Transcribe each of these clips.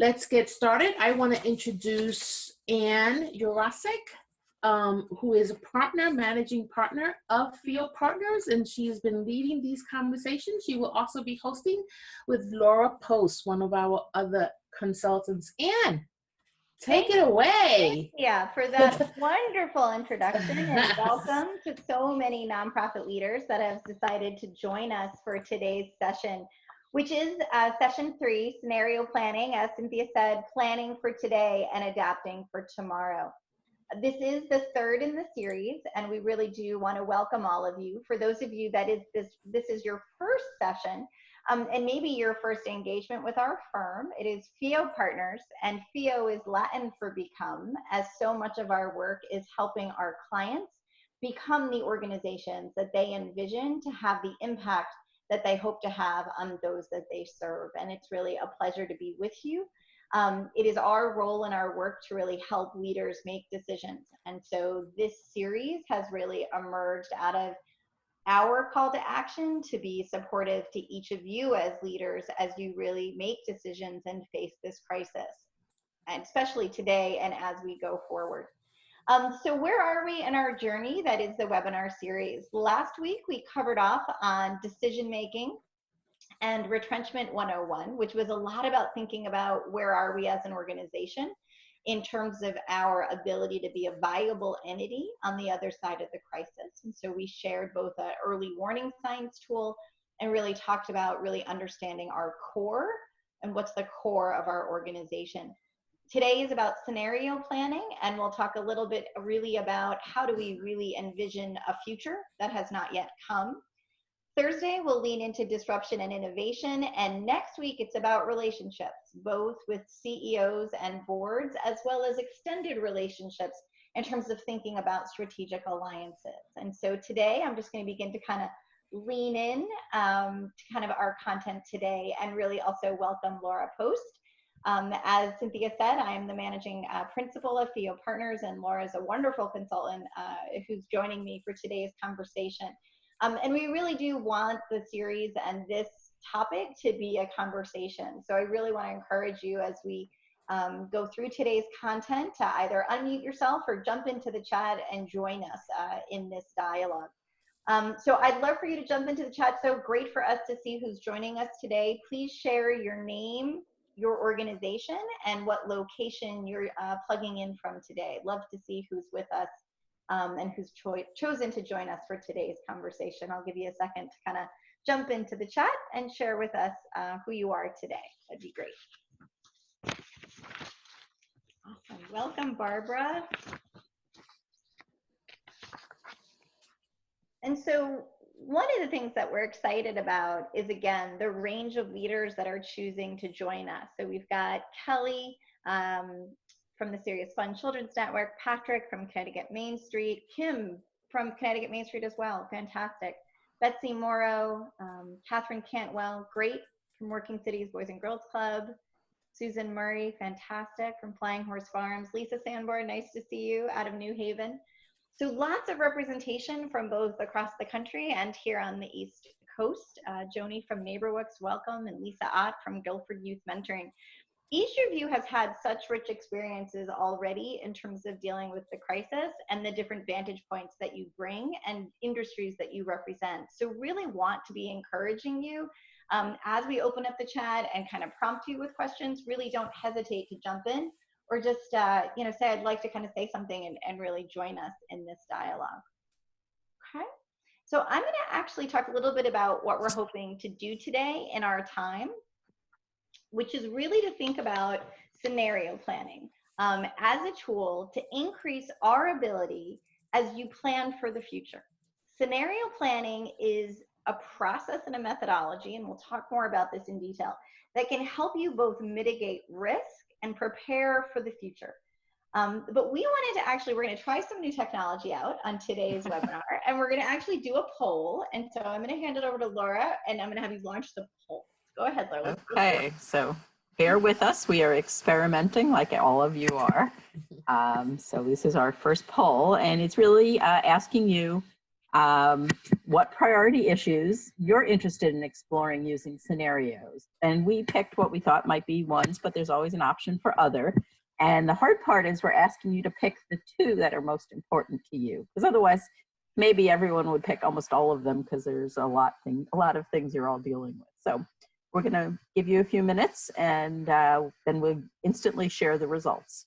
Let's get started. I want to introduce Ann Jurasik, who is a partner, managing partner of Field Partners, and she has been leading these conversations. She will also be hosting with Laura Post, one of our other consultants. Ann, take it away. Yeah, for that wonderful introduction, and welcome to so many nonprofit leaders that have decided to join us for today's session, which is session 3, scenario planning, as Cynthia said, planning for today and adapting for tomorrow. This is the 3rd in the series, and we really do want to welcome all of you. For those of you that this is your first session, and maybe your first engagement with our firm, it is Field Partners, and FIO is Latin for become, as so much of our work is helping our clients become the organizations that they envision to have the impact that they hope to have on those that they serve. And it's really a pleasure to be with you. It is our role in our work to really help leaders make decisions. And so this series has really emerged out of our call to action to be supportive to each of you as leaders as you really make decisions and face this crisis, and especially today and as we go forward. So where are we in our journey? That is the webinar series. Last week, we covered off on decision making and retrenchment 101, which was a lot about thinking about where are we as an organization in terms of our ability to be a viable entity on the other side of the crisis. And so we shared both an early warning signs tool and really talked about really understanding our core and what's the core of our organization. Today is about scenario planning, and we'll talk a little bit really about how do we really envision a future that has not yet come. Thursday, we'll lean into disruption and innovation, and next week it's about relationships, both with CEOs and boards, as well as extended relationships in terms of thinking about strategic alliances. And so today, I'm just going to begin to kind of lean in to kind of our content today, and really also welcome Laura Post. As Cynthia said, I am the managing principal of FIO Partners, and Laura is a wonderful consultant who's joining me for today's conversation. And we really do want the series and this topic to be a conversation. So I really want to encourage you as we go through today's content to either unmute yourself or jump into the chat and join us in this dialogue. So I'd love for you to jump into the chat. So great for us to see who's joining us today. Please share your name, your organization, and what location you're plugging in from today. Love to see who's with us and who's chosen to join us for today's conversation. I'll give you a second to kind of jump into the chat and share with us who you are today. That'd be great. Awesome. Welcome, Barbara. And so one of the things that we're excited about is, again, the range of leaders that are choosing to join us. So we've got Kelly from the Serious Fun Children's Network, Patrick from Connecticut Main Street, Kim from Connecticut Main Street as well, fantastic. Betsy Morrow, Catherine Cantwell, great, from Working Cities Boys and Girls Club. Susan Murray, fantastic, from Flying Horse Farms. Lisa Sanborn, nice to see you, out of New Haven. So lots of representation from both across the country and here on the East Coast. Joni from NeighborWorks, welcome, and Lisa Ott from Guilford Youth Mentoring. Each of you has had such rich experiences already in terms of dealing with the crisis and the different vantage points that you bring and industries that you represent. So really want to be encouraging you as we open up the chat and kind of prompt you with questions. Really don't hesitate to jump in, or just say I'd like to kind of say something and really join us in this dialogue. Okay, so I'm going to actually talk a little bit about what we're hoping to do today in our time, which is really to think about scenario planning as a tool to increase our ability as you plan for the future. Scenario planning is a process and a methodology, and we'll talk more about this in detail, that can help you both mitigate risk and prepare for the future. But we wanted to we're going to try some new technology out on today's webinar, and we're going to actually do a poll. And so I'm going to hand it over to Laura, and I'm going to have you launch the poll. Go ahead, Laura. Okay, so bear with us. We are experimenting like all of you are. So this is our first poll, and it's really asking you what priority issues you're interested in exploring using scenarios. And we picked what we thought might be ones, but there's always an option for other. And the hard part is we're asking you to pick the 2 that are most important to you, because otherwise maybe everyone would pick almost all of them because there's a lot of things you're all dealing with. So we're going to give you a few minutes, and then we'll instantly share the results.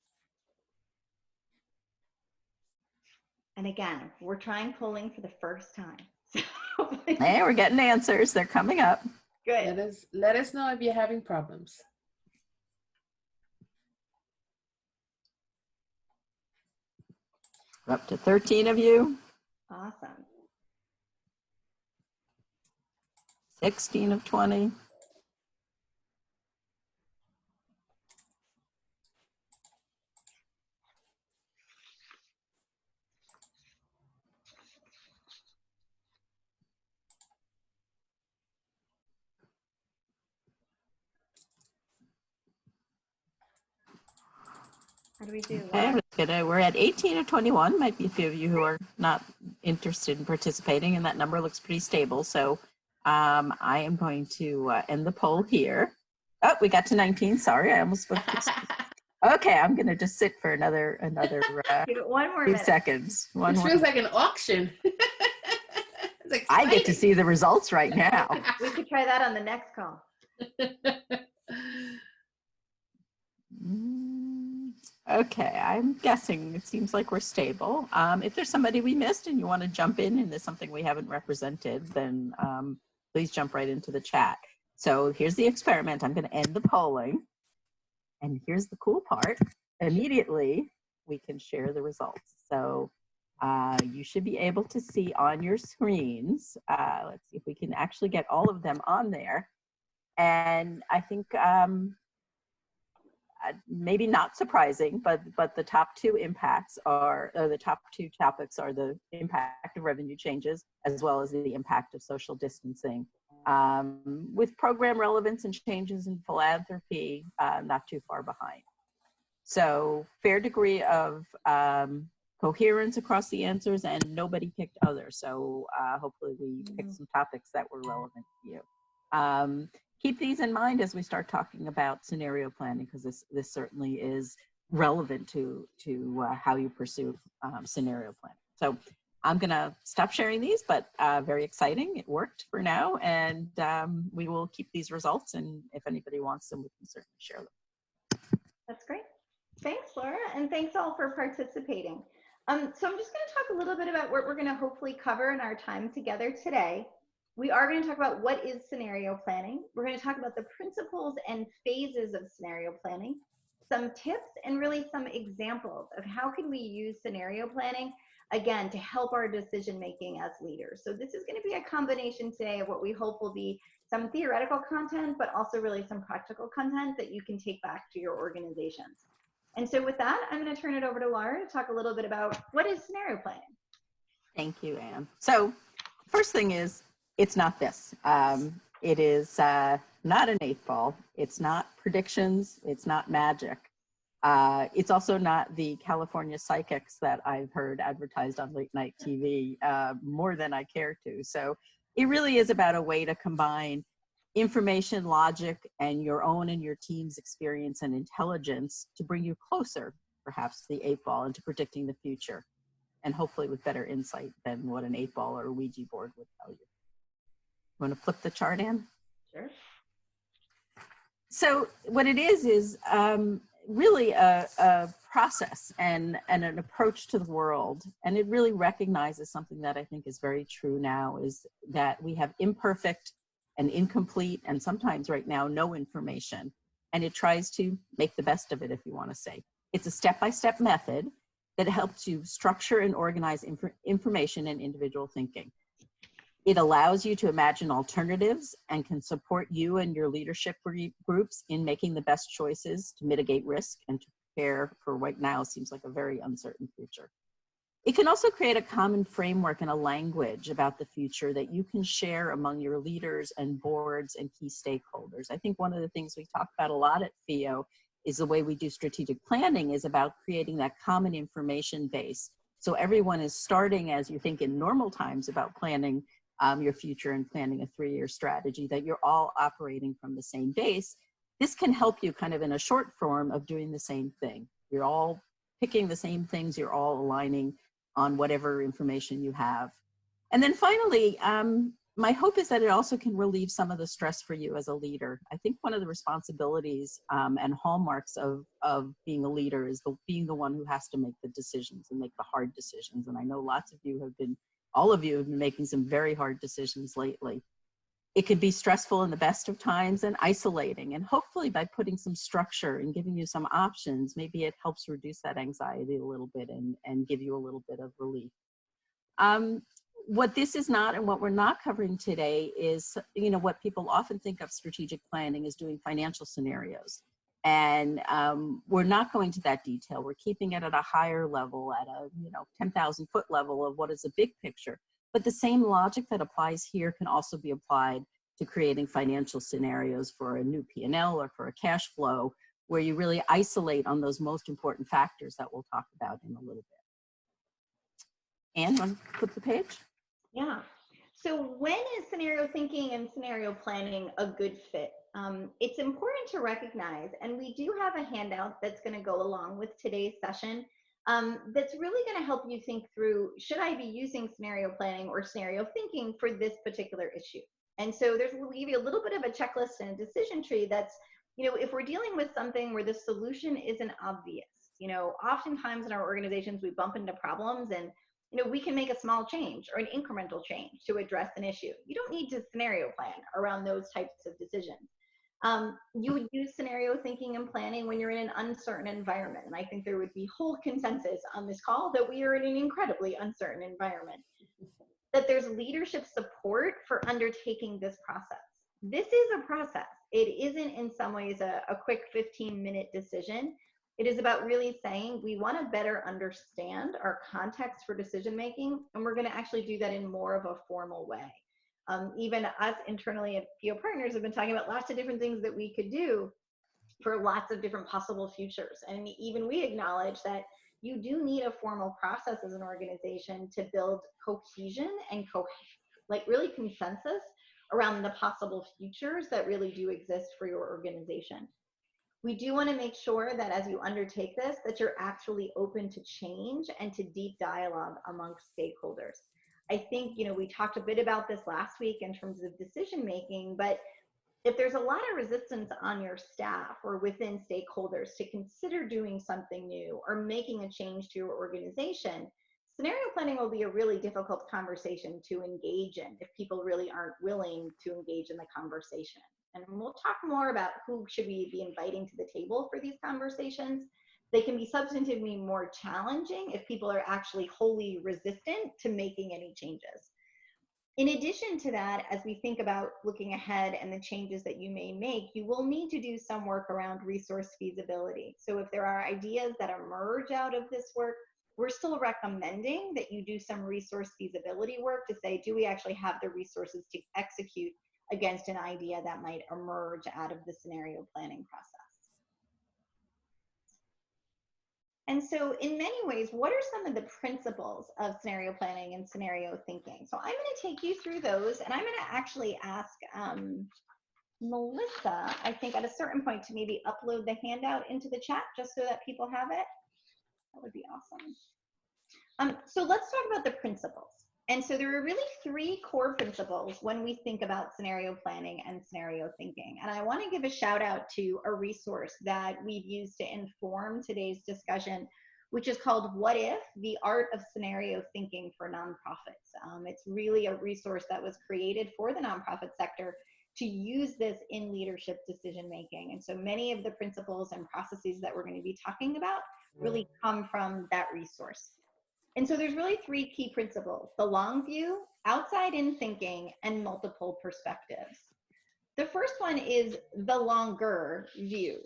And again, we're trying polling for the first time. So Hey, we're getting answers. They're coming up. good. Let us know if you're having problems. We're up to 13 of you. Awesome. 16 of 20. How do we do? Okay, we're at 18 of 21. Might be a few of you who are not interested in participating, and that number looks pretty stable. So I am going to end the poll here. Oh, we got to 19. Sorry, I almost spoke. Okay, I'm going to just sit for another Give it one more few minute. seconds. It feels like an auction. I get to see the results right now. We could try that on the next call. Okay, I'm guessing it seems like we're stable. If there's somebody we missed and you want to jump in and there's something we haven't represented, then please jump right into the chat. So here's the experiment. I'm going to end the polling. And here's the cool part. Immediately, we can share the results. So you should be able to see on your screens. Let's see if we can actually get all of them on there. And I think maybe not surprising, but the top 2 impacts are, or the top 2 topics are the impact of revenue changes, as well as the impact of social distancing, with program relevance and changes in philanthropy not too far behind. So fair degree of coherence across the answers, and nobody picked others. So hopefully we picked some topics that were relevant to you. Keep these in mind as we start talking about scenario planning, because this certainly is relevant to how you pursue scenario planning. So I'm going to stop sharing these, but very exciting. It worked for now, and we will keep these results, and if anybody wants them, we can certainly share them. That's great. Thanks, Laura, and thanks all for participating. So I'm just going to talk a little bit about what we're going to hopefully cover in our time together today. We are going to talk about what is scenario planning. We're going to talk about the principles and phases of scenario planning, some tips, and really some examples of how can we use scenario planning, again, to help our decision making as leaders. So this is going to be a combination today of what we hope will be some theoretical content, but also really some practical content that you can take back to your organizations. And so with that, I'm going to turn it over to Laura to talk a little bit about what is scenario planning. Thank you, Anne. So first thing is, it's not this. It is not an 8 ball. It's not predictions. It's not magic. It's also not the California psychics that I've heard advertised on late night TV more than I care to. So it really is about a way to combine information, logic, and your own and your team's experience and intelligence to bring you closer, perhaps, to the 8 ball and to predicting the future, and hopefully with better insight than what an 8 ball or a Ouija board would tell you. Want to flip the chart in? Sure. So what it is really a process and an approach to the world. And it really recognizes something that I think is very true now, is that we have imperfect and incomplete, and sometimes right now, no information. And it tries to make the best of it, if you want to say. It's a step-by-step method that helps you structure and organize information and individual thinking. It allows you to imagine alternatives and can support you and your leadership groups in making the best choices to mitigate risk and to prepare for what now seems like a very uncertain future. It can also create a common framework and a language about the future that you can share among your leaders and boards and key stakeholders. I think one of the things we talk about a lot at FIO is the way we do strategic planning is about creating that common information base So everyone is starting, as you think in normal times about planning your future and planning a 3-year strategy, that you're all operating from the same base. This can help you kind of in a short form of doing the same thing. You're all picking the same things, you're all aligning on whatever information you have. And then finally, my hope is that it also can relieve some of the stress for you as a leader. I think one of the responsibilities and hallmarks of being a leader is being the one who has to make the decisions and make the hard decisions. And I know lots of you have been, all of you have been making some very hard decisions lately. It can be stressful in the best of times and isolating. And hopefully by putting some structure and giving you some options, maybe it helps reduce that anxiety a little bit and give you a little bit of relief. What this is not, and what we're not covering today is, what people often think of strategic planning is doing financial scenarios. And we're not going to that detail. We're keeping it at a higher level, at a 10,000 foot level of what is a big picture. But the same logic that applies here can also be applied to creating financial scenarios for a new P&L or for a cash flow, where you really isolate on those most important factors that we'll talk about in a little bit. Anne, want to flip the page? Yeah. So when is scenario thinking and scenario planning a good fit? It's important to recognize, and we do have a handout that's going to go along with today's session that's really going to help you think through, should I be using scenario planning or scenario thinking for this particular issue? And so we'll give you a little bit of a checklist and a decision tree that's, if we're dealing with something where the solution isn't obvious, oftentimes in our organizations, we bump into problems and we can make a small change or an incremental change to address an issue. You don't need to scenario plan around those types of decisions. You would use scenario thinking and planning when you're in an uncertain environment. And I think there would be whole consensus on this call that we are in an incredibly uncertain environment. That there's leadership support for undertaking this process. This is a process. It isn't in some ways a quick 15-minute decision. It is about really saying we want to better understand our context for decision making, and we're going to actually do that in more of a formal way. Even us internally at PO Partners have been talking about lots of different things that we could do for lots of different possible futures. And even we acknowledge that you do need a formal process as an organization to build cohesion and really consensus around the possible futures that really do exist for your organization. We do want to make sure that as you undertake this, that you're actually open to change and to deep dialogue amongst stakeholders. I think, we talked a bit about this last week in terms of decision making, but if there's a lot of resistance on your staff or within stakeholders to consider doing something new or making a change to your organization, scenario planning will be a really difficult conversation to engage in if people really aren't willing to engage in the conversation. And we'll talk more about who should we be inviting to the table for these conversations. They can be substantively more challenging if people are actually wholly resistant to making any changes. In addition to that, as we think about looking ahead and the changes that you may make, you will need to do some work around resource feasibility. So if there are ideas that emerge out of this work, we're still recommending that you do some resource feasibility work to say, do we actually have the resources to execute against an idea that might emerge out of the scenario planning process. And so in many ways, what are some of the principles of scenario planning and scenario thinking? So I'm going to take you through those, and I'm going to actually ask Melissa, I think at a certain point, to maybe upload the handout into the chat just so that people have it. That would be awesome. So let's talk about the principles. And so there are really 3 core principles when we think about scenario planning and scenario thinking. And I want to give a shout out to a resource that we've used to inform today's discussion, which is called What If? The Art of Scenario Thinking for Nonprofits. It's really a resource that was created for the nonprofit sector to use this in leadership decision making. And so many of the principles and processes that we're going to be talking about really come from that resource. And so there's really 3 key principles: the long view, outside in thinking, and multiple perspectives. The first one is the longer view.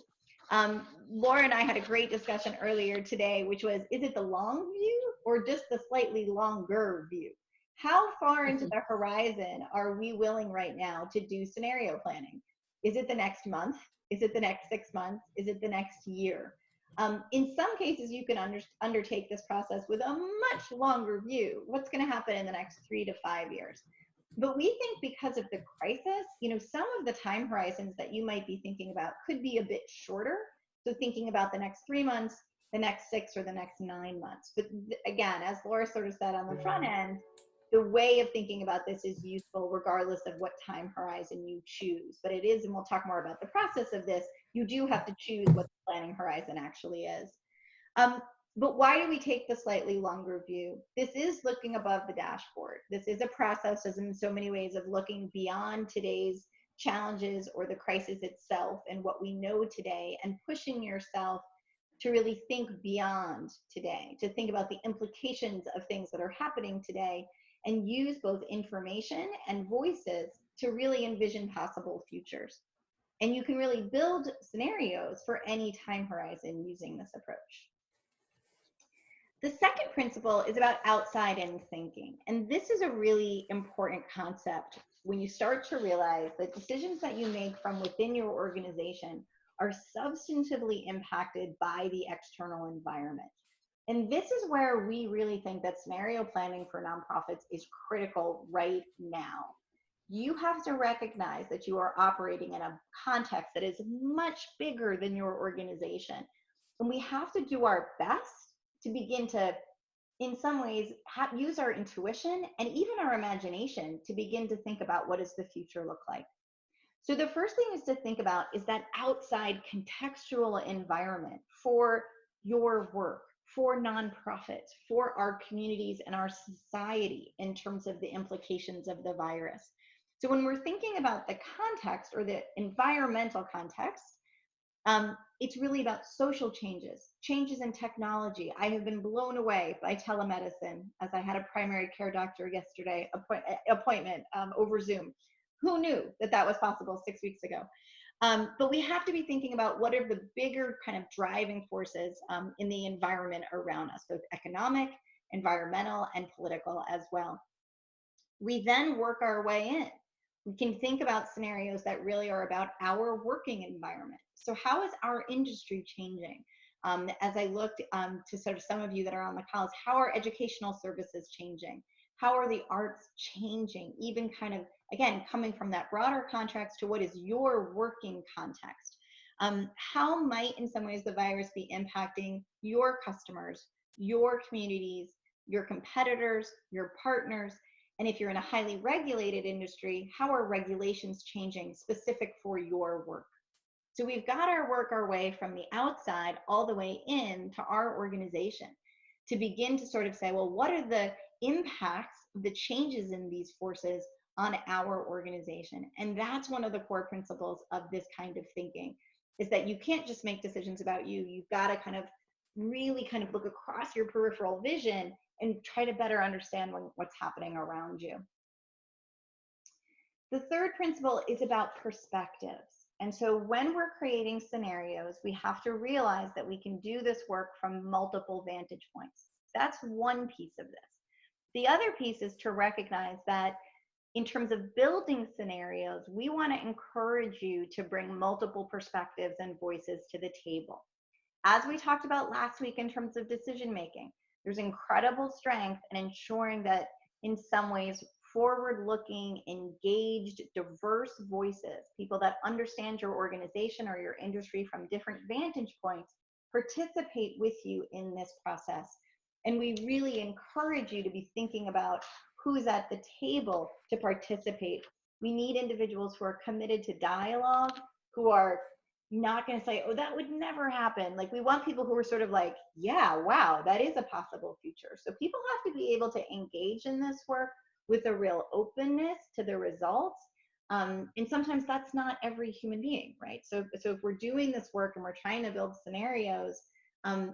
Laura and I had a great discussion earlier today, which was, is it the long view or just the slightly longer view? How far into the horizon are we willing right now to do scenario planning? Is it the next month? Is it the next 6 months? Is it the next year? In some cases, you can undertake this process with a much longer view. What's going to happen in the next 3 to 5 years? But we think because of the crisis, you know, some of the time horizons that you might be thinking about could be a bit shorter. So thinking about the next 3 months, the next 6, or the next 9 months. But again, as Laura sort of said on the front end, the way of thinking about this is useful regardless of what time horizon you choose. But it is, and we'll talk more about the process of this, you do have to choose what the planning horizon actually is. But why do we take the slightly longer view? This is looking above the dashboard. This is a process, as in so many ways, of looking beyond today's challenges or the crisis itself and what we know today, and pushing yourself to really think beyond today, to think about the implications of things that are happening today, and use both information and voices to really envision possible futures. And you can really build scenarios for any time horizon using this approach. The second principle is about outside-in thinking. And this is a really important concept when you start to realize that decisions that you make from within your organization are substantively impacted by the external environment. And this is where we really think that scenario planning for nonprofits is critical right now. You have to recognize that you are operating in a context that is much bigger than your organization. And we have to do our best to begin to, in some ways, use our intuition and even our imagination to begin to think about what does the future look like. So the first thing is to think about is that outside contextual environment for your work, for nonprofits, for our communities and our society in terms of the implications of the virus. So when we're thinking about the context or the environmental context, it's really about social changes, changes in technology. I have been blown away by telemedicine, as I had a primary care doctor yesterday appointment over Zoom. Who knew that that was possible 6 weeks ago? But we have to be thinking about what are the bigger kind of driving forces in the environment around us, both economic, environmental, and political as well. We then work our way in. We can think about scenarios that really are about our working environment. So how is our industry changing? As I looked to sort of some of you that are on the calls, how are educational services changing? How are the arts changing? Even kind of, again, coming from that broader context to what is your working context? How might, in some ways, the virus be impacting your customers, your communities, your competitors, your partners? And if you're in a highly regulated industry, how are regulations changing specific for your work? So we've got to work our way from the outside all the way in to our organization to begin to sort of say, well, what are the impacts, the changes in these forces on our organization? And that's one of the core principles of this kind of thinking, is that you can't just make decisions about you. You've got to kind of really kind of look across your peripheral vision and try to better understand what's happening around you. The third principle is about perspectives. And so when we're creating scenarios, we have to realize that we can do this work from multiple vantage points. That's one piece of this. The other piece is to recognize that in terms of building scenarios, we want to encourage you to bring multiple perspectives and voices to the table. As we talked about last week in terms of decision making, there's incredible strength in ensuring that in some ways forward-looking, engaged, diverse voices, people that understand your organization or your industry from different vantage points, participate with you in this process. And we really encourage you to be thinking about who's at the table to participate. We need individuals who are committed to dialogue, who are not going to say, oh, that would never happen. Like, we want people who are sort of like, yeah, wow, that is a possible future. So people have to be able to engage in this work with a real openness to the results. And sometimes that's not every human being, right? So if we're doing this work and we're trying to build scenarios,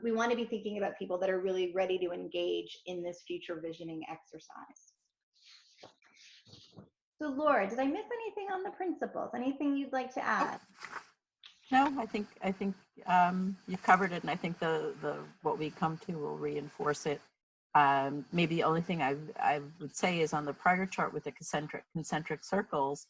we want to be thinking about people that are really ready to engage in this future visioning exercise. So Laura, did I miss anything on the principles? Anything you'd like to add? No, I think you've covered it, and I think the what we come to will reinforce it. Maybe the only thing I would say is on the prior chart with the concentric circles,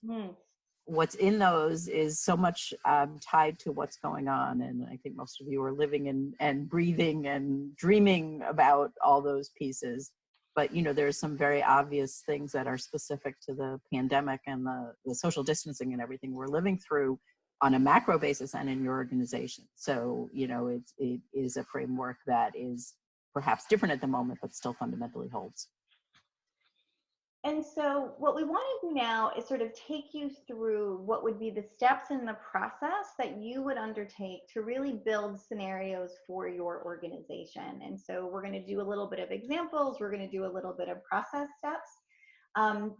what's in those is so much tied to what's going on. And I think most of you are living and breathing and dreaming about all those pieces. But, you know, there's some very obvious things that are specific to the pandemic and the social distancing and everything we're living through on a macro basis and in your organization. So, you know, it is a framework that is perhaps different at the moment, but still fundamentally holds. And so what we want to do now is sort of take you through what would be the steps in the process that you would undertake to really build scenarios for your organization. And so we're going to do a little bit of examples. We're going to do a little bit of process steps.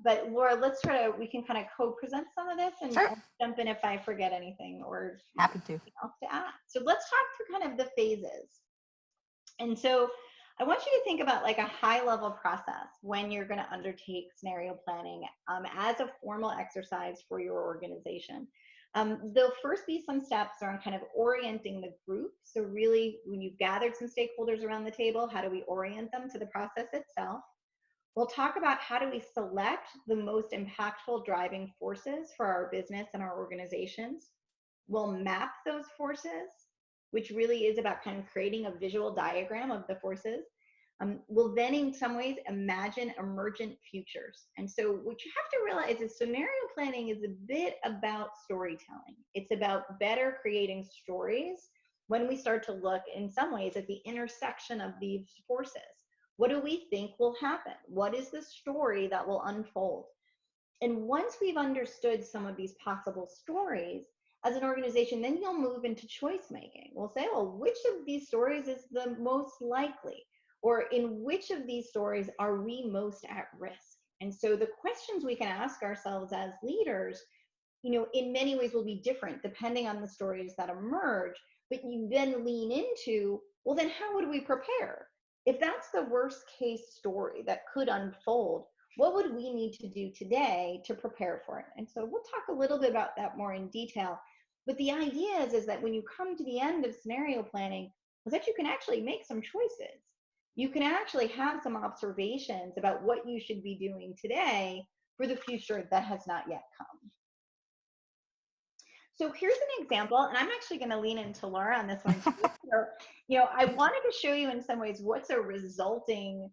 But Laura, we can kind of co-present some of this and Sure. jump in if I forget anything or Happy to. anything else to add. So let's talk through kind of the phases. And so I want you to think about like a high level process when you're going to undertake scenario planning as a formal exercise for your organization. There'll first be some steps around kind of orienting the group. So really, when you've gathered some stakeholders around the table, how do we orient them to the process itself? We'll talk about how do we select the most impactful driving forces for our business and our organizations. We'll map those forces, which really is about kind of creating a visual diagram of the forces. We'll then in some ways imagine emergent futures. And so what you have to realize is scenario planning is a bit about storytelling. It's about better creating stories when we start to look in some ways at the intersection of these forces. What do we think will happen? What is the story that will unfold? And once we've understood some of these possible stories, as an organization, then you'll move into choice making. We'll say, well, which of these stories is the most likely? Or in which of these stories are we most at risk? And so the questions we can ask ourselves as leaders, you know, in many ways will be different depending on the stories that emerge, but you then lean into, well, then how would we prepare? If that's the worst case story that could unfold, what would we need to do today to prepare for it? And so we'll talk a little bit about that more in detail. But the idea is that when you come to the end of scenario planning, is that you can actually make some choices. You can actually have some observations about what you should be doing today for the future that has not yet come. So here's an example, and I'm actually going to lean into Laura on this one too. So, you know, I wanted to show you in some ways what's a resulting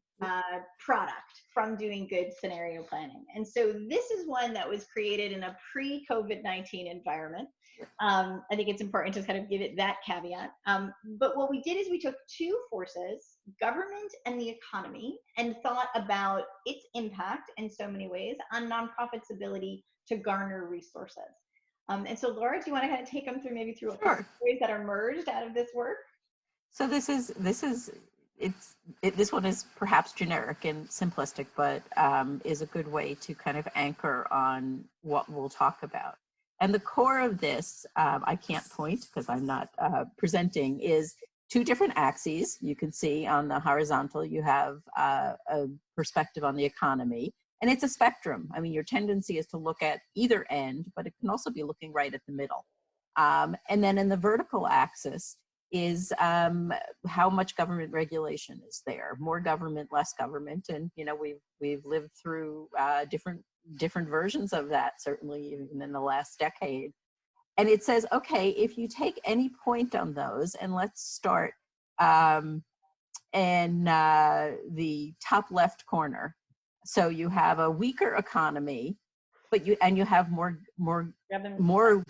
product from doing good scenario planning. And so this is one that was created in a pre-COVID-19 environment. I think it's important to kind of give it that caveat. But what we did is we took two forces, government and the economy, and thought about its impact in so many ways on nonprofits' ability to garner resources. And so Laura, do you want to kind of take them through maybe through a couple of stories that are merged out of this work? So this one is perhaps generic and simplistic, but is a good way to kind of anchor on what we'll talk about. And the core of this, I can't point because I'm not presenting, is two different axes. You can see on the horizontal, you have a perspective on the economy. And it's a spectrum. I mean, your tendency is to look at either end, but it can also be looking right at the middle. And then in the vertical axis is how much government regulation is there. More government, less government. And, you know, we've lived through different versions of that, certainly even in the last decade. And it says, okay, if you take any point on those, and let's start in the top left corner. So you have a weaker economy, but you have more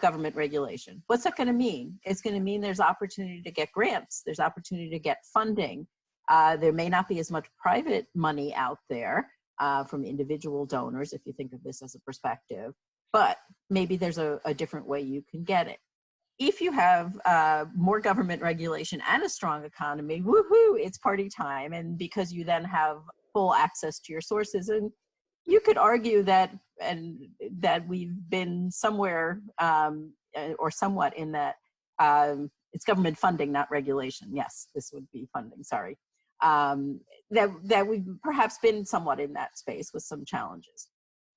government regulation. What's that going to mean? It's going to mean there's opportunity to get grants. There's opportunity to get funding. There may not be as much private money out there from individual donors, if you think of this as a perspective, but maybe there's a different way you can get it. If you have more government regulation and a strong economy, woohoo, it's party time. And because you then have full access to your sources, and you could argue that we've been somewhere or somewhat in that it's government funding, not regulation. Yes, this would be funding. Sorry, that we've perhaps been somewhat in that space with some challenges.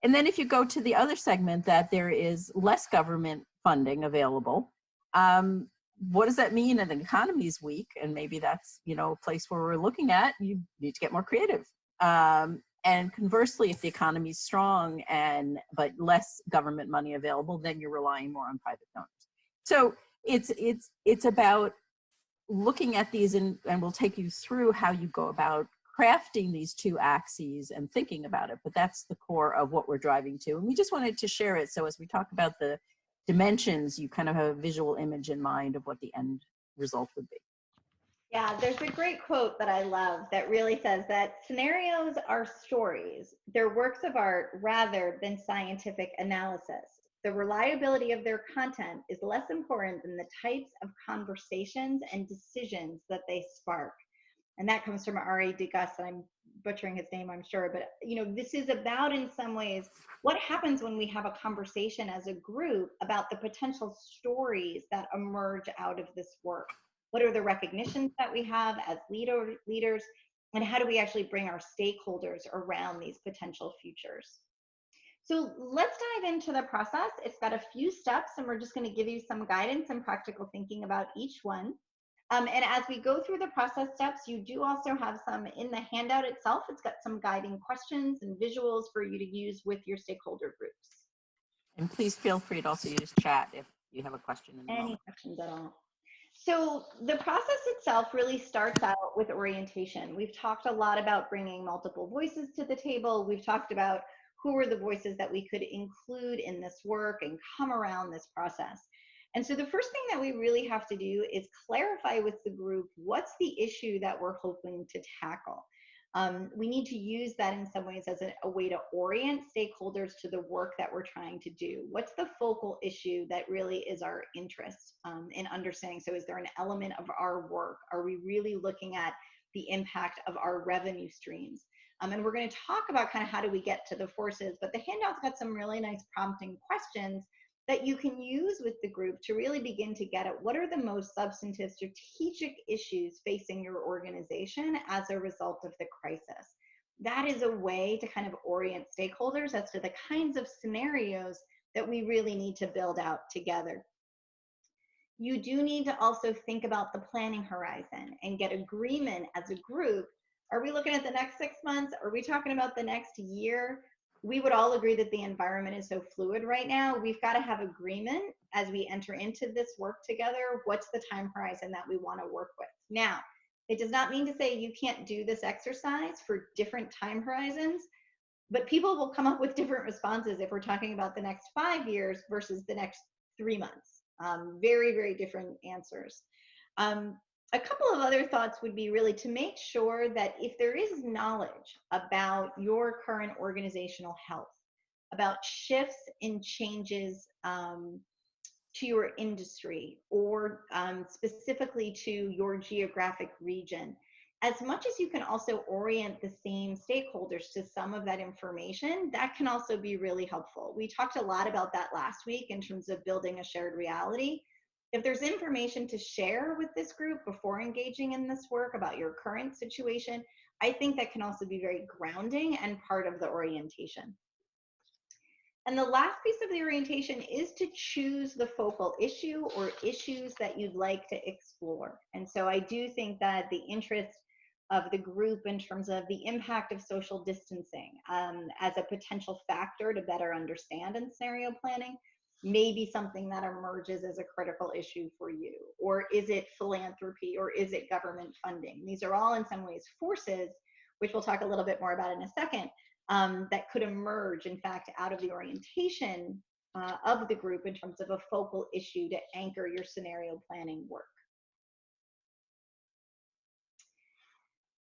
And then if you go to the other segment, that there is less government funding available. What does that mean? And the economy is weak, and maybe that's, you know, a place where we're looking at, you need to get more creative. And conversely, if the economy is strong but less government money available, then you're relying more on private donors. So it's about looking at these, and we'll take you through how you go about crafting these two axes and thinking about it. But that's the core of what we're driving to. And we just wanted to share it. So as we talk about the dimensions, you kind of have a visual image in mind of what the end result would be. Yeah, there's a great quote that I love that really says that scenarios are stories. They're works of art rather than scientific analysis. The reliability of their content is less important than the types of conversations and decisions that they spark. And that comes from R.A. Degas, and I'm butchering his name, I'm sure. But, this is about, in some ways, what happens when we have a conversation as a group about the potential stories that emerge out of this work. What are the recognitions that we have as leaders, and how do we actually bring our stakeholders around these potential futures? So let's dive into the process. It's got a few steps, and we're just going to give you some guidance and practical thinking about each one. And as we go through the process steps, you do also have some in the handout itself. It's got some guiding questions and visuals for you to use with your stakeholder groups. And please feel free to also use chat if you have a question in the moment. Any questions at all? So the process itself really starts out with orientation. We've talked a lot about bringing multiple voices to the table. We've talked about who are the voices that we could include in this work and come around this process. And so the first thing that we really have to do is clarify with the group, what's the issue that we're hoping to tackle? We need to use that in some ways as a way to orient stakeholders to the work that we're trying to do. What's the focal issue that really is our interest in understanding? So is there an element of our work? Are we really looking at the impact of our revenue streams? And we're going to talk about kind of how do we get to the forces, but the handout's got some really nice prompting questions that you can use with the group to really begin to get at what are the most substantive strategic issues facing your organization as a result of the crisis. That is a way to kind of orient stakeholders as to the kinds of scenarios that we really need to build out together. You do need to also think about the planning horizon and get agreement as a group. Are we looking at the next 6 months? Are we talking about the next year? We would all agree that the environment is so fluid right now. We've got to have agreement as we enter into this work together. What's the time horizon that we want to work with? Now, it does not mean to say you can't do this exercise for different time horizons, but people will come up with different responses if we're talking about the next 5 years versus the next 3 months. Very, very different answers. A couple of other thoughts would be really to make sure that if there is knowledge about your current organizational health, about shifts and changes to your industry or specifically to your geographic region, as much as you can also orient the same stakeholders to some of that information, that can also be really helpful. We talked a lot about that last week in terms of building a shared reality. If there's information to share with this group before engaging in this work about your current situation, I think that can also be very grounding and part of the orientation. And the last piece of the orientation is to choose the focal issue or issues that you'd like to explore. And so I do think that the interest of the group in terms of the impact of social distancing as a potential factor to better understand in scenario planning may be something that emerges as a critical issue for you. Or is it philanthropy, or is it government funding? These are all in some ways forces, which we'll talk a little bit more about in a second, that could emerge, in fact, out of the orientation of the group in terms of a focal issue to anchor your scenario planning work.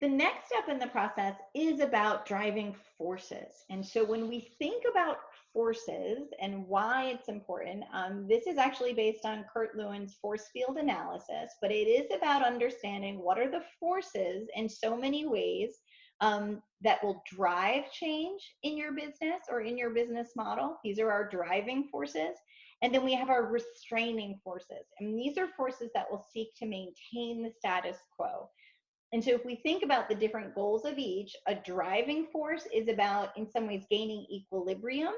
The next step in the process is about driving forces. And so when we think about forces and why it's important, this is actually based on Kurt Lewin's force field analysis, but it is about understanding what are the forces in so many ways that will drive change in your business or in your business model. These are our driving forces. And then we have our restraining forces. And these are forces that will seek to maintain the status quo. And so if we think about the different goals of each, a driving force is about, in some ways, gaining equilibrium.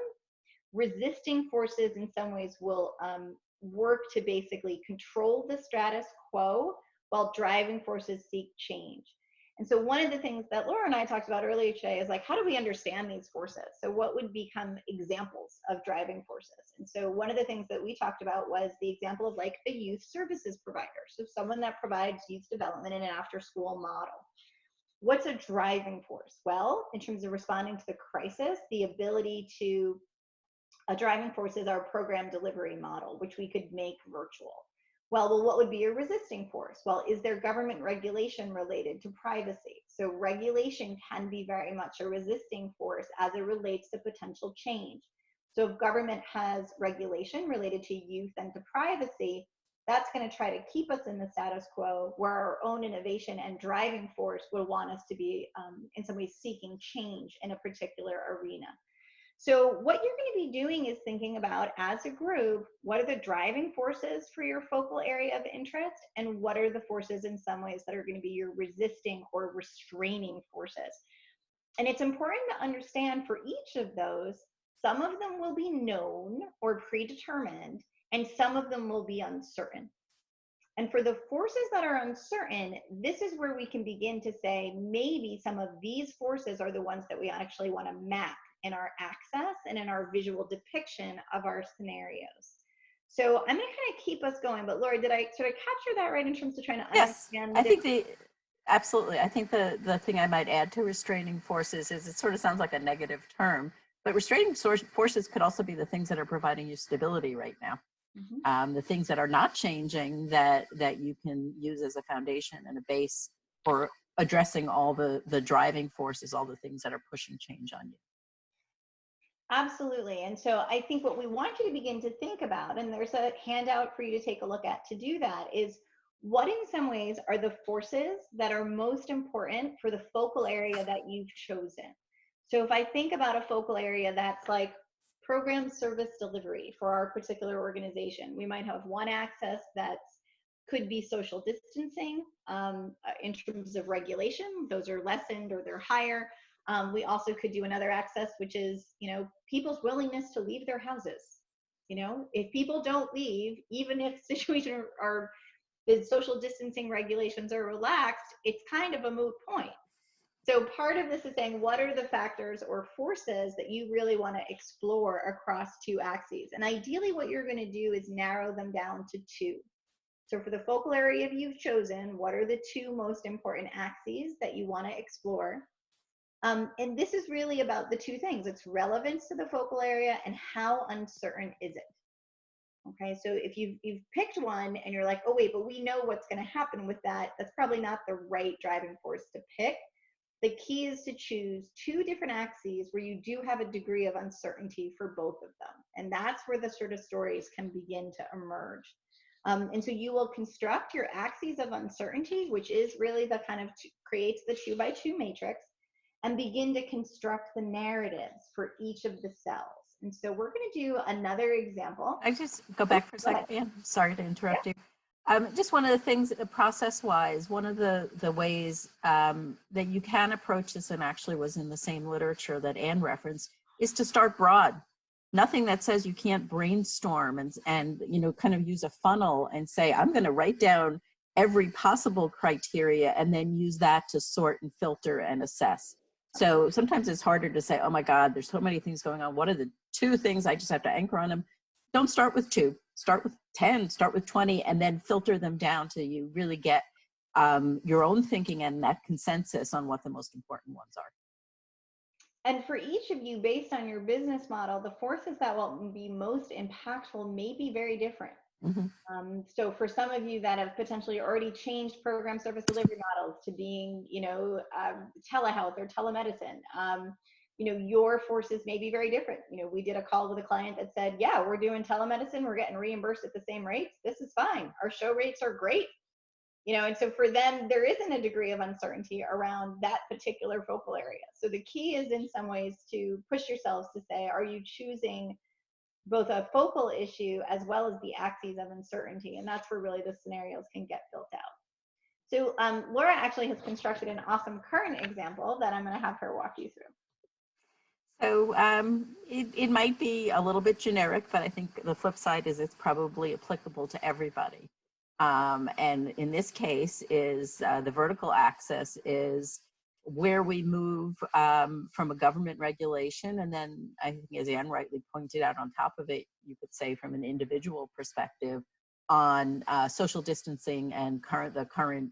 Resisting forces, in some ways, will work to basically control the status quo, while driving forces seek change. And so one of the things that Laura and I talked about earlier today is like, how do we understand these forces? So what would become examples of driving forces? And so one of the things that we talked about was the example of like a youth services provider. So someone that provides youth development in an after school model. What's a driving force? Well, in terms of responding to the crisis, the ability to, a driving force is our program delivery model, which we could make virtual. Well, what would be a resisting force? Well, is there government regulation related to privacy? So regulation can be very much a resisting force as it relates to potential change. So if government has regulation related to youth and to privacy, that's going to try to keep us in the status quo, where our own innovation and driving force would want us to be in some ways seeking change in a particular arena. So what you're going to be doing is thinking about, as a group, what are the driving forces for your focal area of interest, and what are the forces in some ways that are going to be your resisting or restraining forces. And it's important to understand for each of those, some of them will be known or predetermined, and some of them will be uncertain. And for the forces that are uncertain, this is where we can begin to say, maybe some of these forces are the ones that we actually want to map in our access and in our visual depiction of our scenarios. So I'm going to kind of keep us going, but Laura, did I sort of capture that right in terms of trying to understand? Yes, I think absolutely. I think the thing I might add to restraining forces is it sort of sounds like a negative term, but restraining forces could also be the things that are providing you stability right now. Mm-hmm. The things that are not changing that you can use as a foundation and a base for addressing all the driving forces, all the things that are pushing change on you. Absolutely. And so I think what we want you to begin to think about, and there's a handout for you to take a look at to do that, is what in some ways are the forces that are most important for the focal area that you've chosen. So if I think about a focal area that's like program service delivery for our particular organization, we might have one axis that could be social distancing in terms of regulation. Those are lessened or they're higher. We also could do another axis, which is, people's willingness to leave their houses. If people don't leave, even if situations the social distancing regulations are relaxed, it's kind of a moot point. So part of this is saying, what are the factors or forces that you really want to explore across two axes? And ideally what you're going to do is narrow them down to two. So for the focal area you've chosen, what are the two most important axes that you want to explore? And this is really about the two things. It's relevance to the focal area and how uncertain is it? Okay, so if you've picked one and you're like, oh wait, but we know what's going to happen with that, that's probably not the right driving force to pick. The key is to choose two different axes where you do have a degree of uncertainty for both of them. And that's where the sort of stories can begin to emerge. And so you will construct your axes of uncertainty, which is really the kind of creates the 2x2 matrix, and begin to construct the narratives for each of the cells. And so we're going to do another example. I just go back for a second. Yeah, sorry to interrupt you. Just one of the things, process-wise, one of the ways that you can approach this, and actually was in the same literature that Anne referenced, is to start broad. Nothing that says you can't brainstorm and kind of use a funnel and say, I'm going to write down every possible criteria and then use that to sort and filter and assess. So sometimes it's harder to say, oh my God, there's so many things going on. What are the two things? I just have to anchor on them. Don't start with 2, start with 10, start with 20, and then filter them down till you really get your own thinking and that consensus on what the most important ones are. And for each of you, based on your business model, the forces that will be most impactful may be very different. Mm-hmm. So for some of you that have potentially already changed program service delivery models to being, telehealth or telemedicine, your forces may be very different. We did a call with a client that said, yeah, we're doing telemedicine. We're getting reimbursed at the same rates. This is fine. Our show rates are great. And so for them, there isn't a degree of uncertainty around that particular focal area. So the key is in some ways to push yourselves to say, are you choosing both a focal issue as well as the axes of uncertainty? And that's where really the scenarios can get built out. So Laura actually has constructed an awesome current example that I'm going to have her walk you through. So it might be a little bit generic, but I think the flip side is it's probably applicable to everybody. And in this case is the vertical axis is where we move from a government regulation. And then I think, as Anne rightly pointed out, on top of it, you could say from an individual perspective on social distancing and the current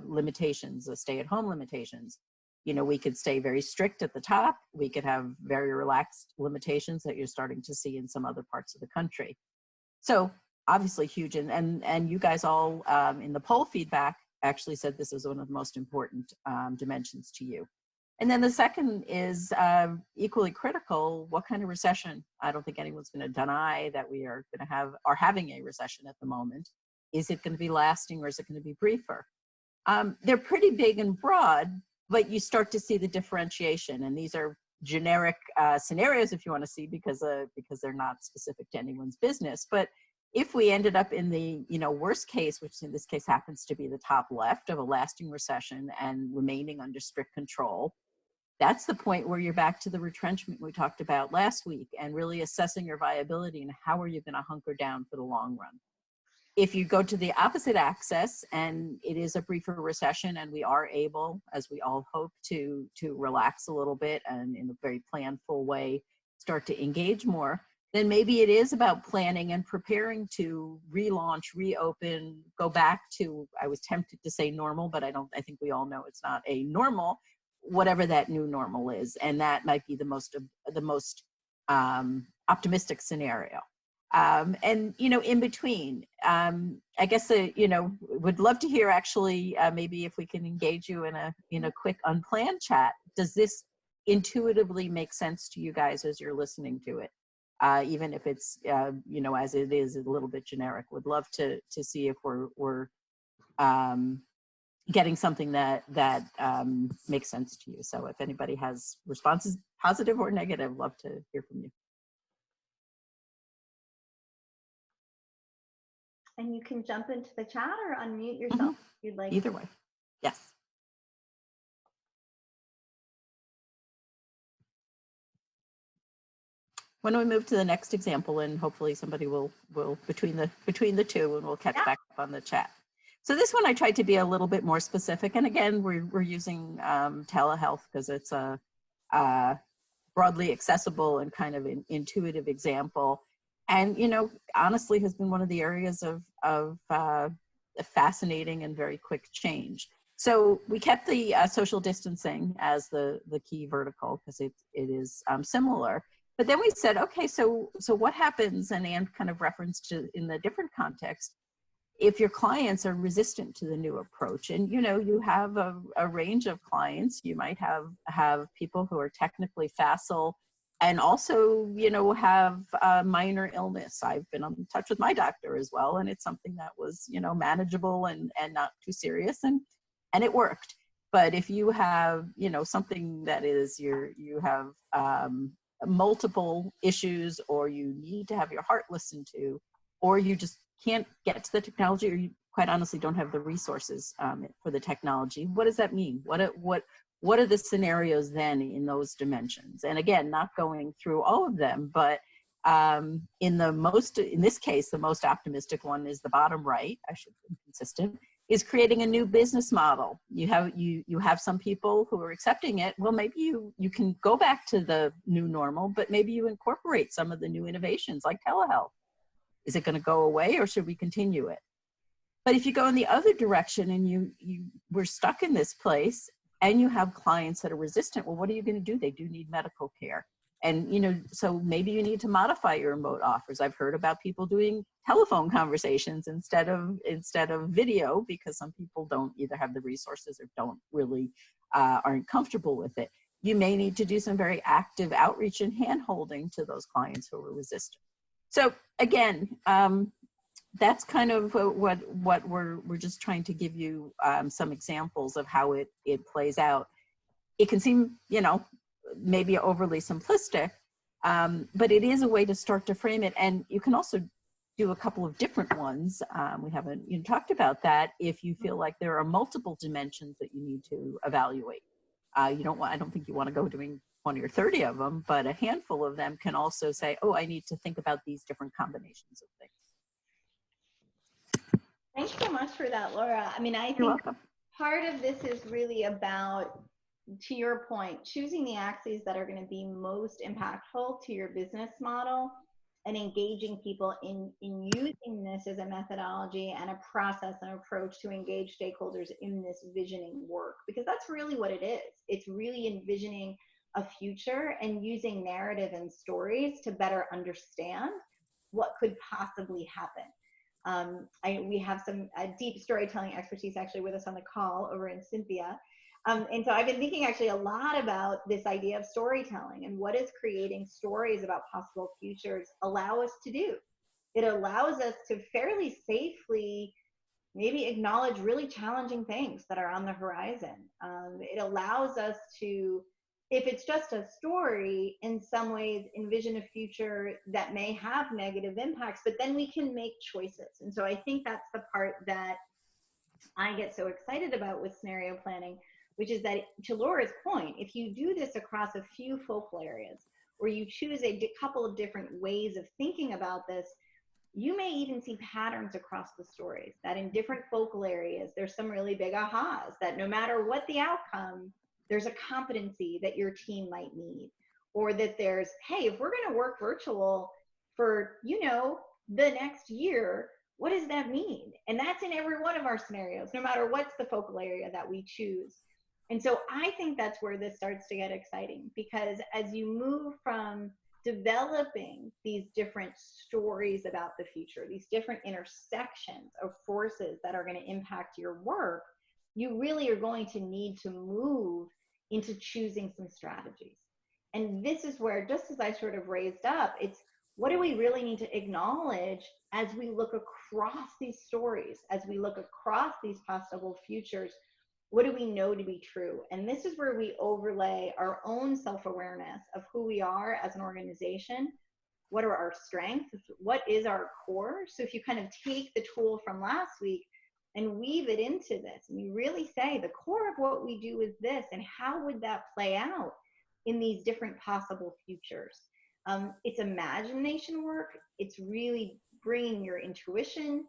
limitations, the stay-at-home limitations. You know, we could stay very strict at the top. We could have very relaxed limitations that you're starting to see in some other parts of the country. So obviously huge, and you guys all in the poll feedback actually said this is one of the most important dimensions to you. And then the second is equally critical. What kind of recession? I don't think anyone's going to deny that we are going to are having a recession at the moment. Is it going to be lasting, or is it going to be briefer? They're pretty big and broad, but you start to see the differentiation, and these are generic scenarios if you want to see, because they're not specific to anyone's business. But if we ended up in the worst case, which in this case happens to be the top left of a lasting recession and remaining under strict control, that's the point where you're back to the retrenchment we talked about last week, and really assessing your viability and how are you going to hunker down for the long run. If you go to the opposite axis and it is a briefer recession and we are able, as we all hope, to relax a little bit and in a very planful way start to engage more, then maybe it is about planning and preparing to relaunch, reopen, go back to, I was tempted to say normal, but I think we all know it's not a normal, whatever that new normal is. And that might be the most optimistic scenario. And, in between, I guess, would love to hear actually, maybe if we can engage you in a quick unplanned chat. Does this intuitively make sense to you guys as you're listening to it? Even if it's, as it is a little bit generic, would love to see if we're getting something that makes sense to you. So if anybody has responses, positive or negative, love to hear from you. And you can jump into the chat or unmute yourself if you'd like. Either way, yes. Why don't we move to the next example, and hopefully somebody will between the two, and we'll catch back up on the chat. So this one I tried to be a little bit more specific, and again we're using telehealth because it's a broadly accessible and kind of an intuitive example, and honestly has been one of the areas of fascinating and very quick change. So we kept the social distancing as the key vertical because it is similar. But then we said, okay, so what happens, and Anne kind of referenced to in the different context, if your clients are resistant to the new approach, and you have a range of clients. You might have people who are technically facile and also have a minor illness. I've been in touch with my doctor as well, and it's something that was manageable and not too serious, and it worked. But if you have something that is you have multiple issues, or you need to have your heart listened to, or you just can't get to the technology, or you quite honestly don't have the resources for the technology, what does that mean? What are the scenarios then in those dimensions? And again, not going through all of them, but in this case, the most optimistic one is the bottom right. I should be consistent. Is creating a new business model. You have some people who are accepting it. Well, maybe you can go back to the new normal, but maybe you incorporate some of the new innovations like telehealth. Is it going to go away, or should we continue it? But if you go in the other direction and we're stuck in this place and you have clients that are resistant, well, what are you going to do? They do need medical care. And, so maybe you need to modify your remote offers. I've heard about people doing telephone conversations instead of video, because some people don't either have the resources or don't really aren't comfortable with it. You may need to do some very active outreach and hand-holding to those clients who are resistant. So again, that's kind of what we're just trying to give you some examples of how it plays out. It can seem, maybe overly simplistic, but it is a way to start to frame it. And you can also do a couple of different ones. We haven't even talked about that. If you feel like there are multiple dimensions that you need to evaluate, I don't think you want to go doing 20 or 30 of them, but a handful of them can also say, oh, I need to think about these different combinations of things. Thanks so much for that, Laura. I mean, I You're think welcome. part of this is really about, to your point, choosing the axes that are going to be most impactful to your business model and engaging people in using this as a methodology and a process and approach to engage stakeholders in this visioning work, because that's really what it is. It's really envisioning a future and using narrative and stories to better understand what could possibly happen. We have some deep storytelling expertise actually with us on the call over in Cynthia. And so I've been thinking actually a lot about this idea of storytelling and what is creating stories about possible futures allow us to do. It allows us to fairly safely maybe acknowledge really challenging things that are on the horizon. It allows us to, if it's just a story, in some ways envision a future that may have negative impacts, but then we can make choices. And so I think that's the part that I get so excited about with scenario planning, which is that, to Laura's point, if you do this across a few focal areas, or you choose a couple of different ways of thinking about this, you may even see patterns across the stories, that in different focal areas, there's some really big ahas, that no matter what the outcome, there's a competency that your team might need. Or that there's, hey, if we're gonna work virtual for, the next year, what does that mean? And that's in every one of our scenarios, no matter what's the focal area that we choose. And so I think that's where this starts to get exciting, because as you move from developing these different stories about the future, these different intersections of forces that are going to impact your work, you really are going to need to move into choosing some strategies. And this is where, just as I sort of raised up, it's what do we really need to acknowledge as we look across these stories, as we look across these possible futures? What do we know to be true? And this is where we overlay our own self-awareness of who we are as an organization. What are our strengths? What is our core? So if you kind of take the tool from last week and weave it into this, and you really say the core of what we do is this, and how would that play out in these different possible futures? It's imagination work. It's really bringing your intuition,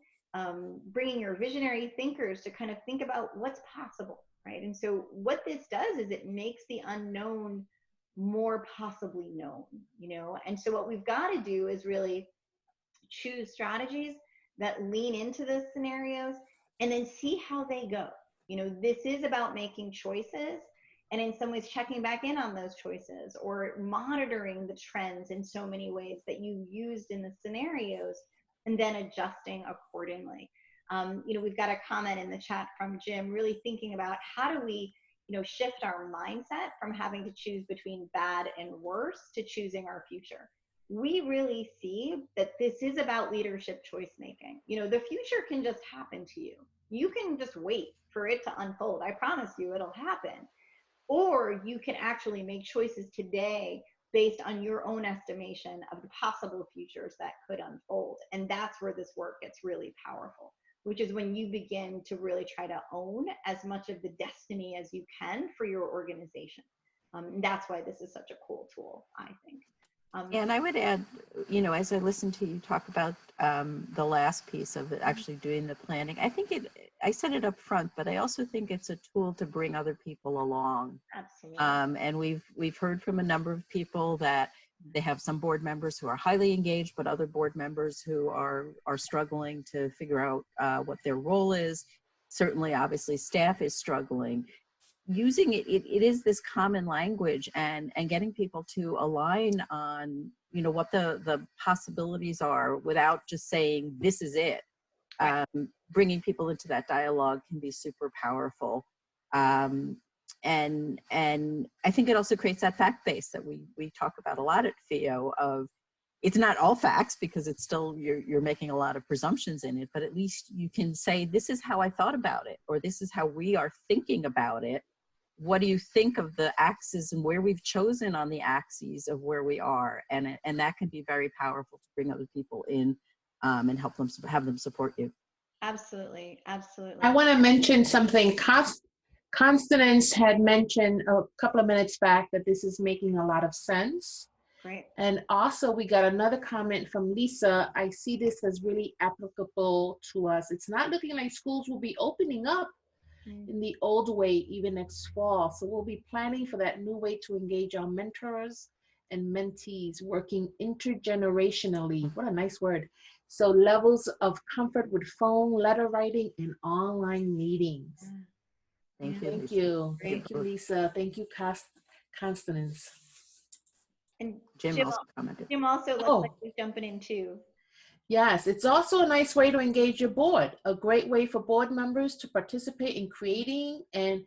bringing your visionary thinkers to kind of think about what's possible, right? And so what this does is it makes the unknown more possibly known, And so what we've got to do is really choose strategies that lean into the scenarios and then see how they go. This is about making choices, and in some ways checking back in on those choices, or monitoring the trends in so many ways that you used in the scenarios, and then adjusting accordingly. We've got a comment in the chat from Jim, really thinking about how do we, shift our mindset from having to choose between bad and worse to choosing our future. We really see that this is about leadership choice making. The future can just happen to you. You can just wait for it to unfold. I promise you it'll happen. Or you can actually make choices today based on your own estimation of the possible futures that could unfold. And that's where this work gets really powerful, which is when you begin to really try to own as much of the destiny as you can for your organization. That's why this is such a cool tool, I think. And I would add, as I listened to you talk about the last piece of it, actually doing the planning, I said it up front, but I also think it's a tool to bring other people along. Absolutely. And we've heard from a number of people that they have some board members who are highly engaged, but other board members who are struggling to figure out what their role is. Certainly, obviously, staff is struggling. Using it is this common language and getting people to align on, what the possibilities are without just saying, this is it. Bringing people into that dialogue can be super powerful. And I think it also creates that fact base that we talk about a lot at FIO of, it's not all facts because it's still, you're making a lot of presumptions in it, but at least you can say, this is how I thought about it, or this is how we are thinking about it. What do you think of the axes and where we've chosen on the axes of where we are? And that can be very powerful to bring other people in and help them, have them support you. Absolutely. Absolutely. I want to mention something. Constance had mentioned a couple of minutes back that this is making a lot of sense. Great. And also we got another comment from Lisa. I see this as really applicable to us. It's not looking like schools will be opening up in the old way even next fall. So we'll be planning for that new way to engage our mentors and mentees, working intergenerationally. What a nice word. So levels of comfort with phone, letter writing, and online meetings. Thank you. Thank Lisa. you. Thank you, Lisa. Thank you, Constance. And Jim also commented. Jim also looks like Oh, he's jumping in too. yes, it's also a nice way to engage your board. A great way for board members to participate in creating and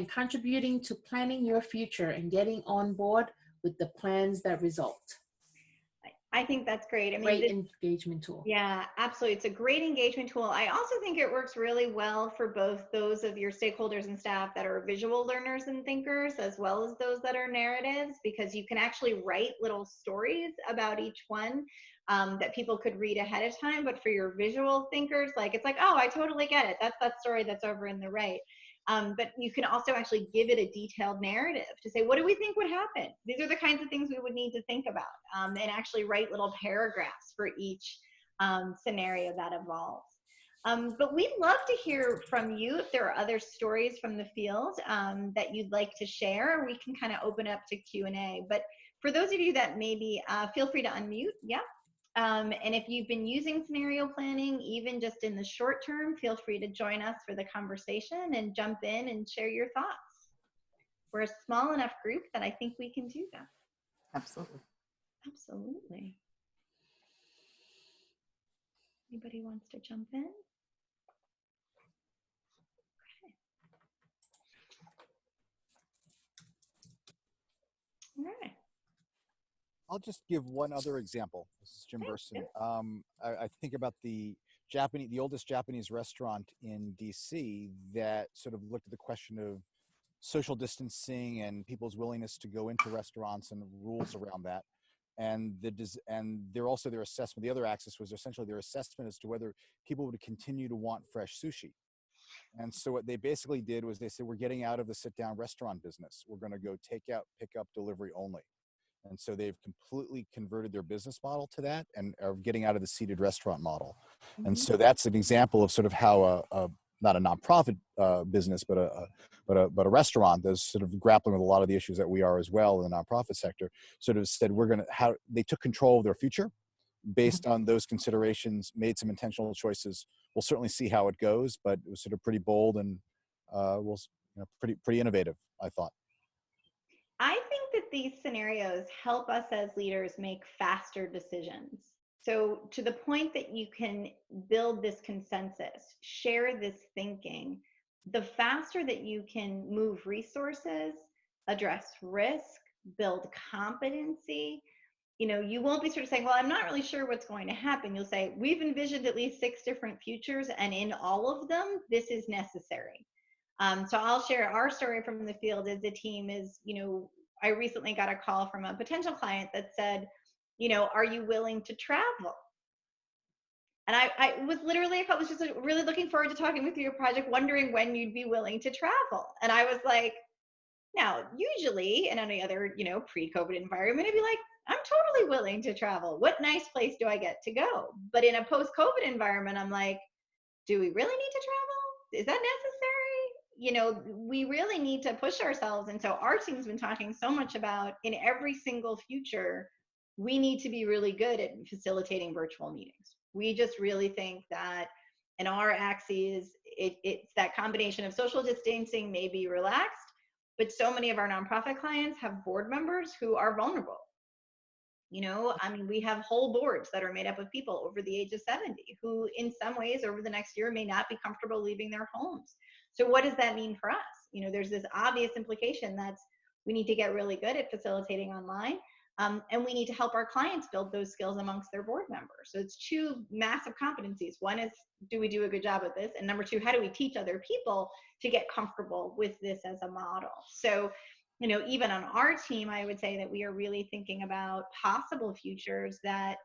contributing to planning your future and getting on board with the plans that result. I think that's great. I mean, Great engagement tool. Yeah, absolutely. It's a great engagement tool. I also think it works really well for both those of your stakeholders and staff that are visual learners and thinkers, as well as those that are narratives, because you can actually write little stories about each one that people could read ahead of time. But for your visual thinkers, like, it's like, oh, I totally get it. That's that story that's over in the right. But you can also actually give it a detailed narrative to say, what do we think would happen? These are the kinds of things we would need to think about, and actually write little paragraphs for each scenario that evolves. But we'd love to hear from you if there are other stories from the field that you'd like to share. We can kind of open up to Q&A. But for those of you that maybe, feel free to unmute. Yeah. And if you've been using scenario planning, even just in the short term, feel free to join us for the conversation and jump in and share your thoughts. We're a small enough group that I think we can do that. Absolutely. Absolutely. Anybody wants to jump in? Okay. All right. I'll just give one other example. This is Jim Burson. I think about the oldest Japanese restaurant in DC that sort of looked at the question of social distancing and people's willingness to go into restaurants and rules around that. And their assessment, the other axis was essentially their assessment as to whether people would continue to want fresh sushi. And so what they basically did was they said, we're getting out of the sit-down restaurant business. We're going to go takeout, pickup, delivery only. And so they've completely converted their business model to that and are getting out of the seated restaurant model. Mm-hmm. And so that's an example of sort of how not a nonprofit business, but a restaurant that's sort of grappling with a lot of the issues that we are as well in the nonprofit sector, sort of said they took control of their future based on those considerations, made some intentional choices. We'll certainly see how it goes, but it was sort of pretty bold and pretty innovative, I thought. I think that these scenarios help us as leaders make faster decisions. So to the point that you can build this consensus, share this thinking, the faster that you can move resources, address risk, build competency, you won't be sort of saying, well, I'm not really sure what's going to happen. You'll say, we've envisioned at least 6 different futures, and in all of them, this is necessary. So I'll share our story from the field as a team is, I recently got a call from a potential client that said, are you willing to travel? And I was literally, I was just really looking forward to talking with your project, wondering when you'd be willing to travel. And I was like, now, usually in any other, pre-COVID environment, I'd be like, I'm totally willing to travel. What nice place do I get to go? But in a post-COVID environment, I'm like, do we really need to travel? Is that necessary? We really need to push ourselves. And so our team's been talking so much about in every single future, we need to be really good at facilitating virtual meetings. We just really think that in our axes, it's that combination of social distancing may be relaxed, but so many of our nonprofit clients have board members who are vulnerable. We have whole boards that are made up of people over the age of 70 who in some ways over the next year may not be comfortable leaving their homes. So what does that mean for us? There's this obvious implication that we need to get really good at facilitating online, and we need to help our clients build those skills amongst their board members. So it's 2 massive competencies. One is, do we do a good job at this? And number 2, how do we teach other people to get comfortable with this as a model? So even on our team, I would say that we are really thinking about possible futures that,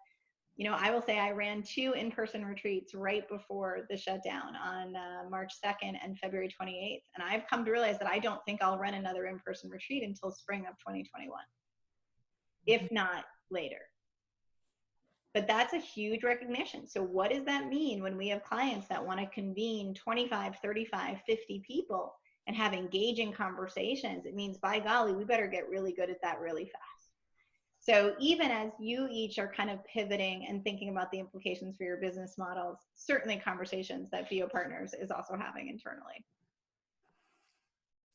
I will say I ran 2 in-person retreats right before the shutdown on March 2nd and February 28th. And I've come to realize that I don't think I'll run another in-person retreat until spring of 2021. if not later. But that's a huge recognition. So what does that mean when we have clients that want to convene 25, 35, 50 people and have engaging conversations? It means, by golly, we better get really good at that really fast. So even as you each are kind of pivoting and thinking about the implications for your business models, certainly conversations that FIO Partners is also having internally.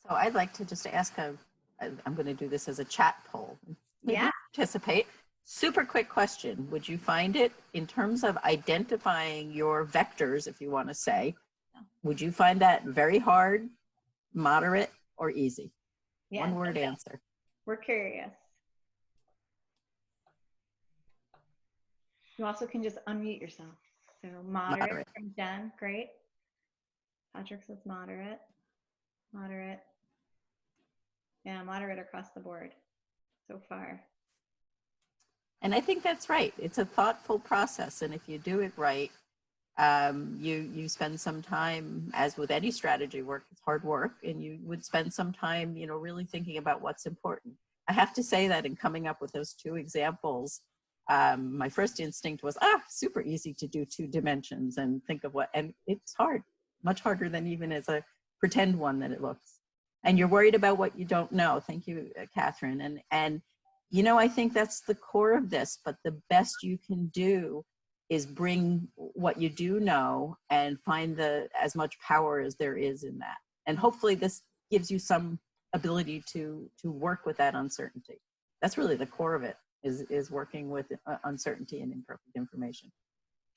So I'd like to just ask I'm going to do this as a chat poll. Maybe Yeah. Participate. Super quick question. Would you find it, in terms of identifying your vectors, if you want to say, would you find that very hard, moderate, or easy? Yeah. One word answer. We're curious. You also can just unmute yourself. So moderate from Jen, great. Patrick says moderate, moderate. Yeah, moderate across the board so far. And I think that's right. It's a thoughtful process. And if you do it right, you spend some time, as with any strategy work, it's hard work, and you would spend some time, really thinking about what's important. I have to say that in coming up with those two examples, my first instinct was, super easy to do 2 dimensions and think of and it's hard, much harder than even as a pretend one that it looks. And you're worried about what you don't know. Thank you, Catherine. And I think that's the core of this, but the best you can do is bring what you do know and find as much power as there is in that. And hopefully this gives you some ability to work with that uncertainty. That's really the core of it, is working with uncertainty and imperfect information.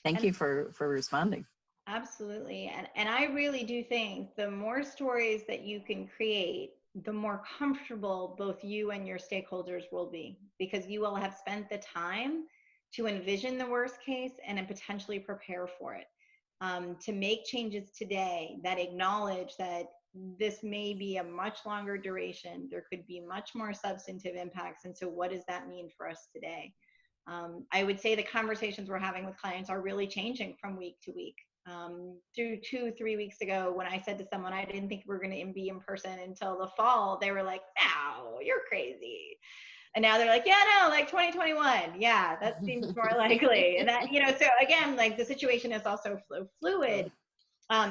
Thank you for responding. Absolutely. And I really do think the more stories that you can create, the more comfortable both you and your stakeholders will be, because you will have spent the time to envision the worst case and then potentially prepare for it. To make changes today that acknowledge that this may be a much longer duration, there could be much more substantive impacts. And so what does that mean for us today? I would say the conversations we're having with clients are really changing from week to week. Through 2-3 weeks ago, when I said to someone I didn't think we were going to be in person until the fall, they were like, "No, you're crazy." And now they're like, "Yeah, no, like 2021. Yeah, that seems more likely." And that, so again, like the situation is also fluid.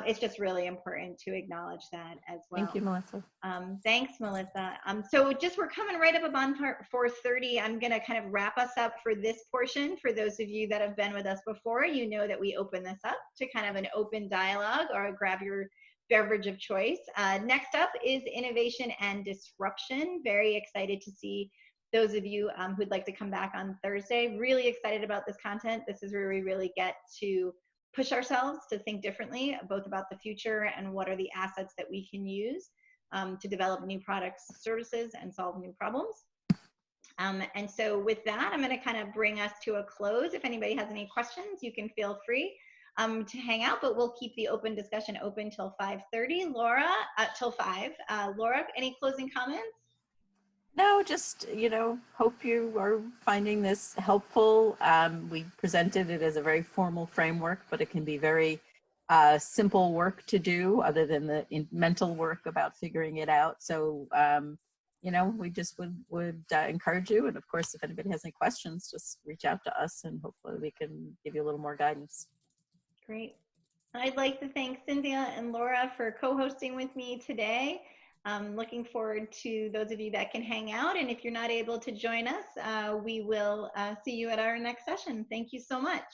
It's just really important to acknowledge that as well. Thank you, Melissa. Thanks, Melissa. So we're coming right up on 4:30. I'm going to kind of wrap us up for this portion. For those of you that have been with us before, you know that we open this up to kind of an open dialogue, or grab your beverage of choice. Next up is innovation and disruption. Very excited to see those of you who'd like to come back on Thursday. Really excited about this content. This is where we really get to push ourselves to think differently, both about the future and what are the assets that we can use to develop new products, services, and solve new problems. And so with that, I'm going to kind of bring us to a close. If anybody has any questions, you can feel free to hang out, but we'll keep the open discussion open till 5:30. Laura, till 5. Laura, any closing comments? No, just, hope you are finding this helpful. We presented it as a very formal framework, but it can be very simple work to do, other than the mental work about figuring it out. So, we just would encourage you. And of course, if anybody has any questions, just reach out to us and hopefully we can give you a little more guidance. Great. I'd like to thank Cynthia and Laura for co-hosting with me today. I'm looking forward to those of you that can hang out. And if you're not able to join us, we will see you at our next session. Thank you so much.